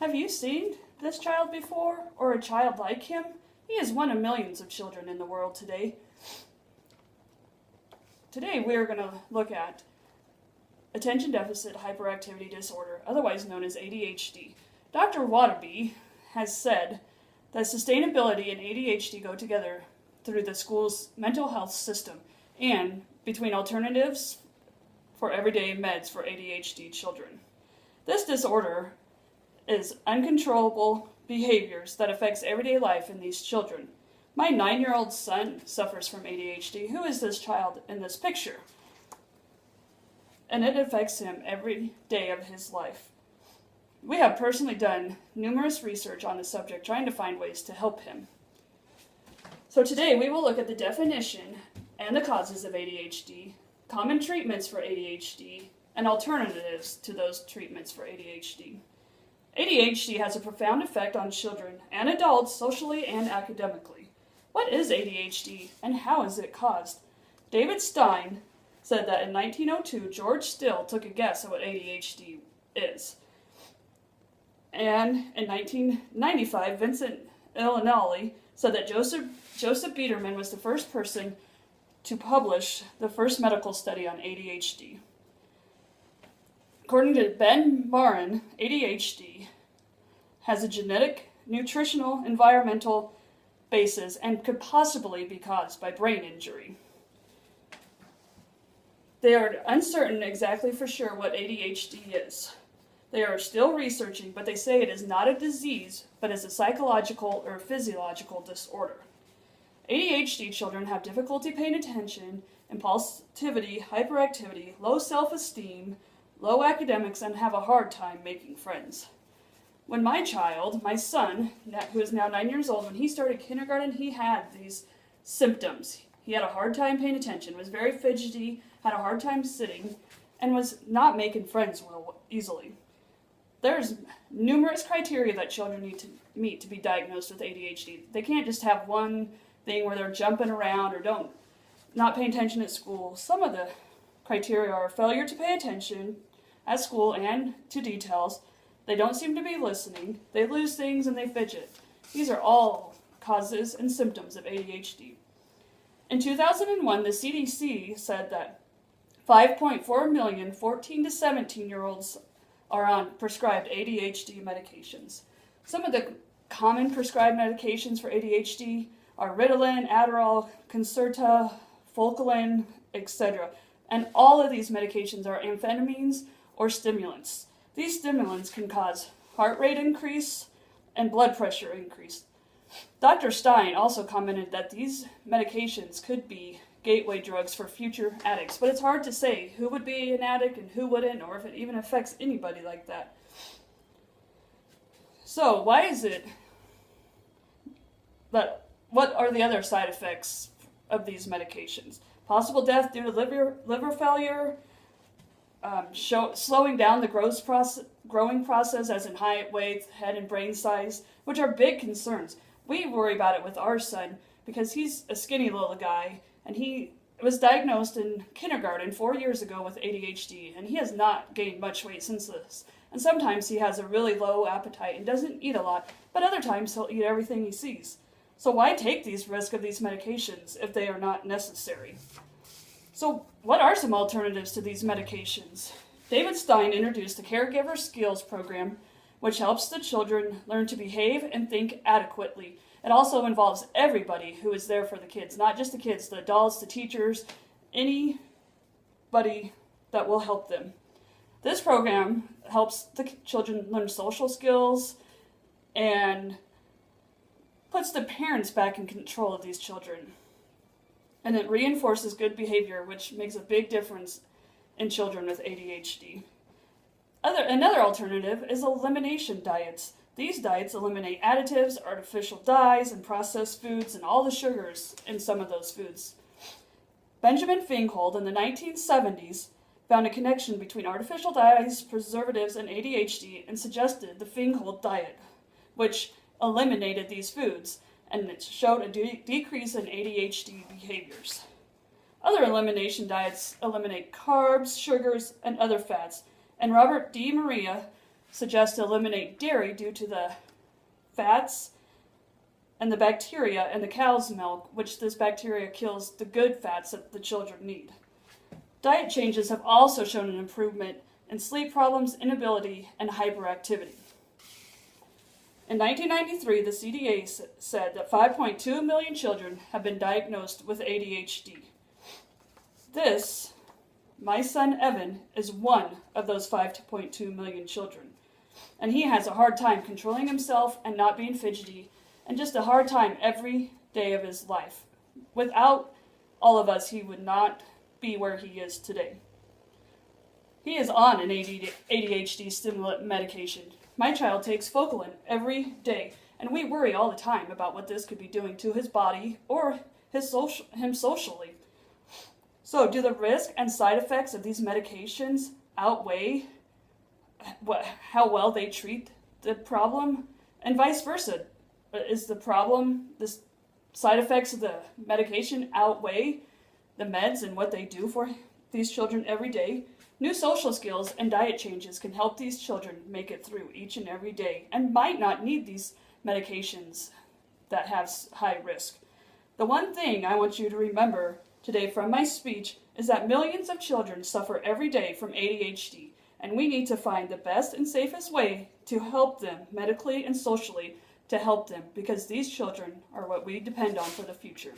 Have you seen this child before, or a child like him? He is one of millions of children in the world today. Today we are going to look at attention deficit hyperactivity disorder, otherwise known as ADHD. Dr. Watabe has said that sustainability and ADHD go together through the school's mental health system and between alternatives for everyday meds for ADHD children. This disorder is uncontrollable behaviors that affects everyday life in these children. My 9-year-old son suffers from ADHD. Who is this child in this picture? And it affects him every day of his life. We have personally done numerous research on the subject, trying to find ways to help him. So today we will look at the definition and the causes of ADHD, common treatments for ADHD, and alternatives to those treatments for ADHD. ADHD has a profound effect on children and adults socially and academically. What is ADHD and how is it caused? David Stein said that in 1902, George Still took a guess at what ADHD is. And in 1995, Vincent Iannelli said that Joseph Bierderman was the first person to publish the first medical study on ADHD. According to Ben Marin, ADHD has a genetic, nutritional, environmental basis and could possibly be caused by brain injury. They are uncertain exactly for sure what ADHD is. They are still researching, but they say it is not a disease, but is a psychological or physiological disorder. ADHD children have difficulty paying attention, impulsivity, hyperactivity, low self-esteem, low academics, and have a hard time making friends. When my son, who is now 9 years old, when he started kindergarten, he had these symptoms. He had a hard time paying attention, was very fidgety, had a hard time sitting, and was not making friends well easily. There's numerous criteria that children need to meet to be diagnosed with ADHD. They can't just have one thing where they're jumping around or not paying attention at school. Some of the criteria are failure to pay attention at school and to details. They don't seem to be listening. They lose things and they fidget. These are all causes and symptoms of ADHD. In 2001, the CDC said that 5.4 million 14 to 17-year-olds are on prescribed ADHD medications. Some of the common prescribed medications for ADHD are Ritalin, Adderall, Concerta, Focalin, etc. And all of these medications are amphetamines or stimulants. These stimulants can cause heart rate increase and blood pressure increase. Dr. Stein also commented that these medications could be gateway drugs for future addicts, but it's hard to say who would be an addict and who wouldn't, or if it even affects anybody like that. So why is it that, what are the other side effects of these medications? Possible death due to liver failure, slowing down the growing process as in height, weight, head, and brain size, which are big concerns. We worry about it with our son because he's a skinny little guy, and he was diagnosed in kindergarten 4 years ago with ADHD, and he has not gained much weight since this. And sometimes he has a really low appetite and doesn't eat a lot, but other times he'll eat everything he sees. So why take these risks of these medications if they are not necessary? So what are some alternatives to these medications? David Stein introduced the Caregiver Skills Program, which helps the children learn to behave and think adequately. It also involves everybody who is there for the kids, not just the kids, the adults, the teachers, anybody that will help them. This program helps the children learn social skills and puts the parents back in control of these children. And it reinforces good behavior, which makes a big difference in children with ADHD. Another alternative is elimination diets. These diets eliminate additives, artificial dyes, and processed foods, and all the sugars in some of those foods. Benjamin Feingold in the 1970s found a connection between artificial dyes, preservatives, and ADHD and suggested the Feingold diet, which eliminated these foods, and it showed a decrease in ADHD behaviors. Other elimination diets eliminate carbs, sugars, and other fats, and Robert D. Maria suggest to eliminate dairy due to the fats and the bacteria in the cow's milk, which this bacteria kills the good fats that the children need. Diet changes have also shown an improvement in sleep problems, inability, and hyperactivity. In 1993, the CDA said that 5.2 million children have been diagnosed with ADHD. My son Evan, is one of those 5.2 million children. And he has a hard time controlling himself and not being fidgety, and just a hard time every day of his life. Without all of us, he would not be where he is today. He is on an ADHD stimulant medication. My child takes Focalin every day, and we worry all the time about what this could be doing to his body or him socially. So, do the risk and side effects of these medications outweigh how well they treat the problem? And vice versa. Is the problem, the side effects of the medication outweigh the meds and what they do for these children every day? New social skills and diet changes can help these children make it through each and every day and might not need these medications that have high risk. The one thing I want you to remember today from my speech is that millions of children suffer every day from ADHD, and we need to find the best and safest way to help them medically and socially to help them, because these children are what we depend on for the future.